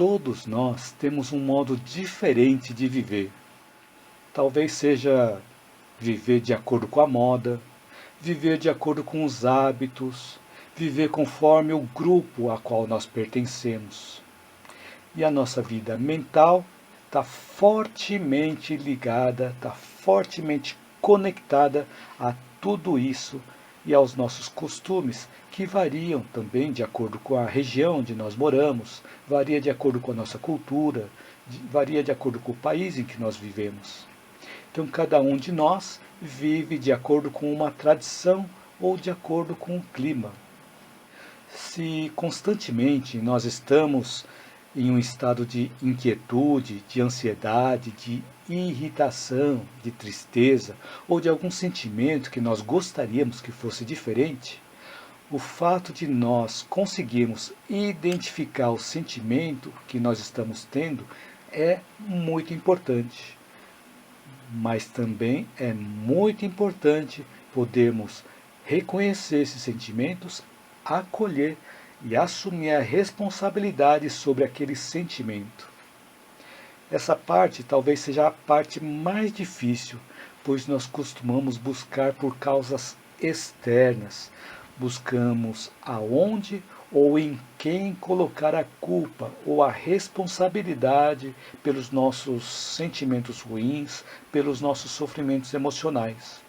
todos nós temos um modo diferente de viver. Talvez seja viver de acordo com a moda, viver de acordo com os hábitos, viver conforme o grupo a qual nós pertencemos. E a nossa vida mental está fortemente ligada, está fortemente conectada a tudo isso e aos nossos costumes, que variam também de acordo com a região onde nós moramos, varia de acordo com a nossa cultura, varia de acordo com o país em que nós vivemos. Então, cada um de nós vive de acordo com uma tradição ou de acordo com o clima. Se constantemente nós estamos em um estado de inquietude, de ansiedade, de irritação, de tristeza ou de algum sentimento que nós gostaríamos que fosse diferente, o fato de nós conseguirmos identificar o sentimento que nós estamos tendo é muito importante. Mas também é muito importante podermos reconhecer esses sentimentos, acolher e assumir a responsabilidade sobre aquele sentimento. Essa parte talvez seja a parte mais difícil, pois nós costumamos buscar por causas externas. Buscamos aonde ou em quem colocar a culpa ou a responsabilidade pelos nossos sentimentos ruins, pelos nossos sofrimentos emocionais.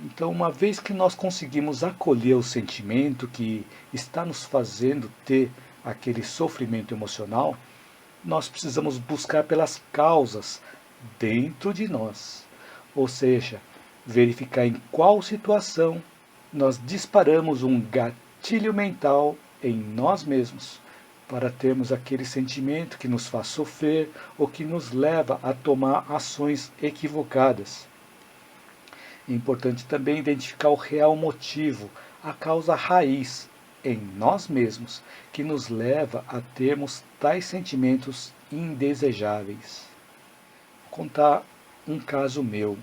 Então, uma vez que nós conseguimos acolher o sentimento que está nos fazendo ter aquele sofrimento emocional, nós precisamos buscar pelas causas dentro de nós. Ou seja, verificar em qual situação nós disparamos um gatilho mental em nós mesmos para termos aquele sentimento que nos faz sofrer ou que nos leva a tomar ações equivocadas. É importante também identificar o real motivo, a causa raiz em nós mesmos, que nos leva a termos tais sentimentos indesejáveis. Vou contar um caso meu.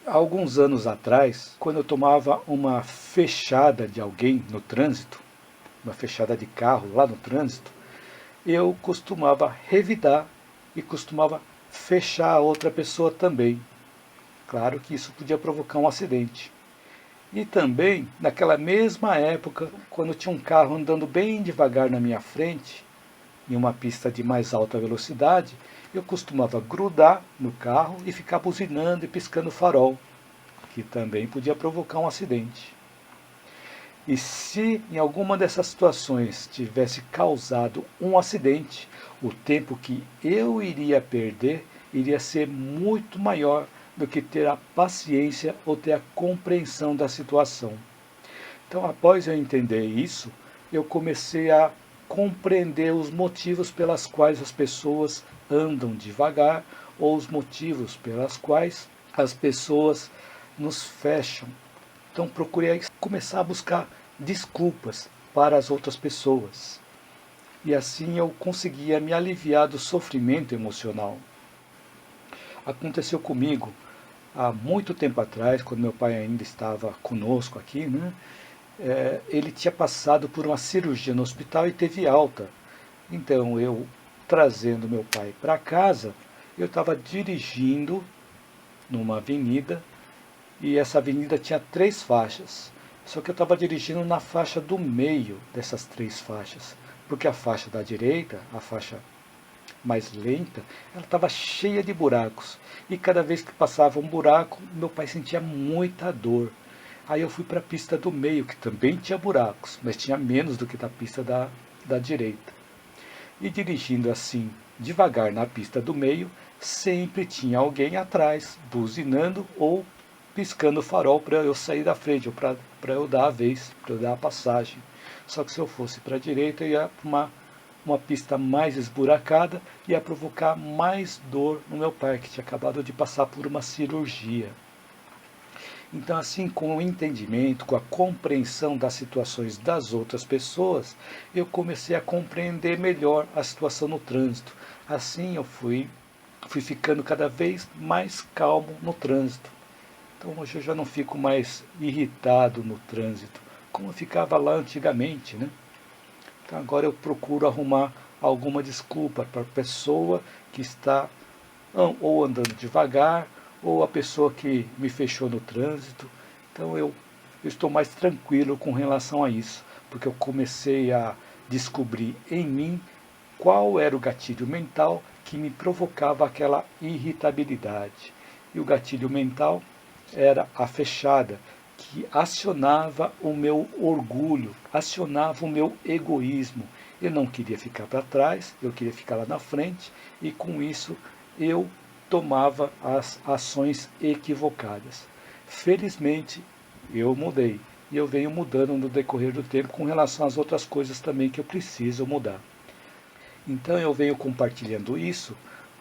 Há alguns anos atrás, quando eu tomava uma fechada de alguém no trânsito, uma fechada de carro lá no trânsito, eu costumava revidar e costumava fechar a outra pessoa também. Claro que isso podia provocar um acidente. E também, naquela mesma época, quando tinha um carro andando bem devagar na minha frente, em uma pista de mais alta velocidade, eu costumava grudar no carro e ficar buzinando e piscando o farol, que também podia provocar um acidente. E se em alguma dessas situações tivesse causado um acidente, o tempo que eu iria perder iria ser muito maior do que ter a paciência ou ter a compreensão da situação. Então, após eu entender isso, eu comecei a compreender os motivos pelas quais as pessoas andam devagar ou os motivos pelas quais as pessoas nos fecham. Então, procurei começar a buscar desculpas para as outras pessoas. E assim eu conseguia me aliviar do sofrimento emocional. Aconteceu comigo há muito tempo atrás, quando meu pai ainda estava conosco aqui, né? Ele tinha passado por uma cirurgia no hospital e teve alta. Então eu, trazendo meu pai para casa, eu estava dirigindo numa avenida e essa avenida tinha 3 faixas. Só que eu estava dirigindo na faixa do meio dessas 3 faixas, porque a faixa da direita, a faixa mais lenta, ela estava cheia de buracos. E cada vez que passava um buraco, meu pai sentia muita dor. Aí eu fui para a pista do meio, que também tinha buracos, mas tinha menos do que da pista da direita. E dirigindo assim, devagar na pista do meio, sempre tinha alguém atrás, buzinando ou piscando o farol para eu sair da frente, ou para eu dar a vez, para eu dar a passagem. Só que se eu fosse para a direita, eu ia para uma pista mais esburacada, ia provocar mais dor no meu pai, que tinha acabado de passar por uma cirurgia. Então, assim, com o entendimento, com a compreensão das situações das outras pessoas, eu comecei a compreender melhor a situação no trânsito. Assim, eu fui ficando cada vez mais calmo no trânsito. Então, hoje eu já não fico mais irritado no trânsito, como eu ficava lá antigamente, né? Então, agora eu procuro arrumar alguma desculpa para a pessoa que está ou andando devagar, ou a pessoa que me fechou no trânsito. Então eu estou mais tranquilo com relação a isso, porque eu comecei a descobrir em mim qual era o gatilho mental que me provocava aquela irritabilidade. E o gatilho mental era a fechada, que acionava o meu orgulho, acionava o meu egoísmo. Eu não queria ficar para trás, eu queria ficar lá na frente, e com isso eu tomava as ações equivocadas. Felizmente, eu mudei, e eu venho mudando no decorrer do tempo com relação às outras coisas também que eu preciso mudar. Então eu venho compartilhando isso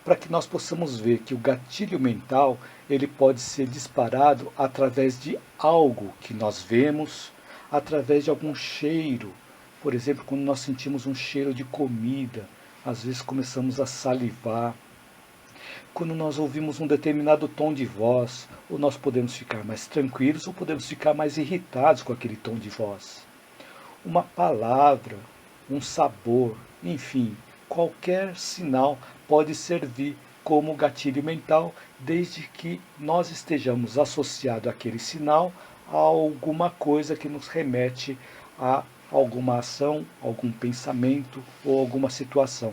para que nós possamos ver que o gatilho mental ele pode ser disparado através de algo que nós vemos, através de algum cheiro. Por exemplo, quando nós sentimos um cheiro de comida, às vezes começamos a salivar. Quando nós ouvimos um determinado tom de voz, ou nós podemos ficar mais tranquilos ou podemos ficar mais irritados com aquele tom de voz. Uma palavra, um sabor, enfim, qualquer sinal pode servir como gatilho mental, desde que nós estejamos associados àquele sinal a alguma coisa que nos remete a alguma ação, algum pensamento ou alguma situação.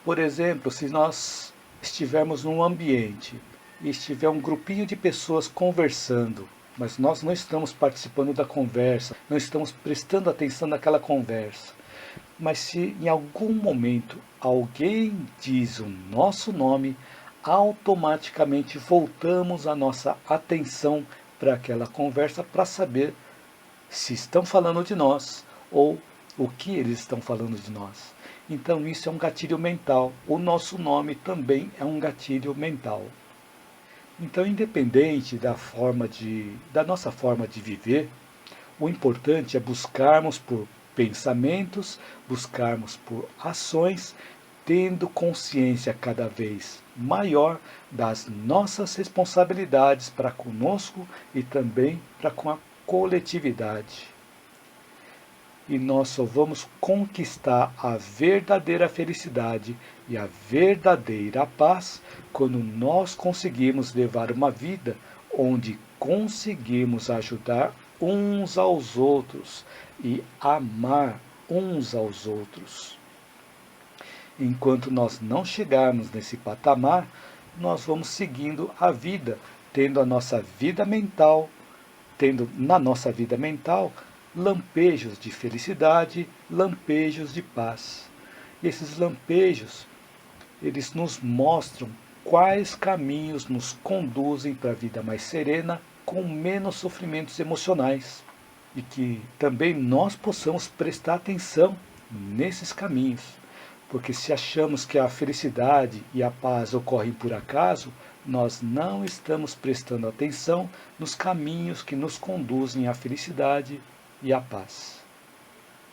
Por exemplo, se nós estivermos num ambiente e estiver um grupinho de pessoas conversando, mas nós não estamos participando da conversa, não estamos prestando atenção naquela conversa, mas se em algum momento alguém diz o nosso nome, automaticamente voltamos a nossa atenção para aquela conversa para saber se estão falando de nós ou o que eles estão falando de nós. Então isso é um gatilho mental. O nosso nome também é um gatilho mental. Então, independente da nossa forma de viver, o importante é buscarmos por pensamentos, buscarmos por ações, tendo consciência cada vez maior das nossas responsabilidades para conosco e também para com a coletividade. E nós só vamos conquistar a verdadeira felicidade e a verdadeira paz quando nós conseguimos levar uma vida onde conseguimos ajudar uns aos outros e amar uns aos outros. Enquanto nós não chegarmos nesse patamar, nós vamos seguindo a vida, tendo a nossa vida mental, tendo na nossa vida mental lampejos de felicidade, lampejos de paz. E esses lampejos, eles nos mostram quais caminhos nos conduzem para a vida mais serena, com menos sofrimentos emocionais. E que também nós possamos prestar atenção nesses caminhos. Porque se achamos que a felicidade e a paz ocorrem por acaso, nós não estamos prestando atenção nos caminhos que nos conduzem à felicidade e à paz.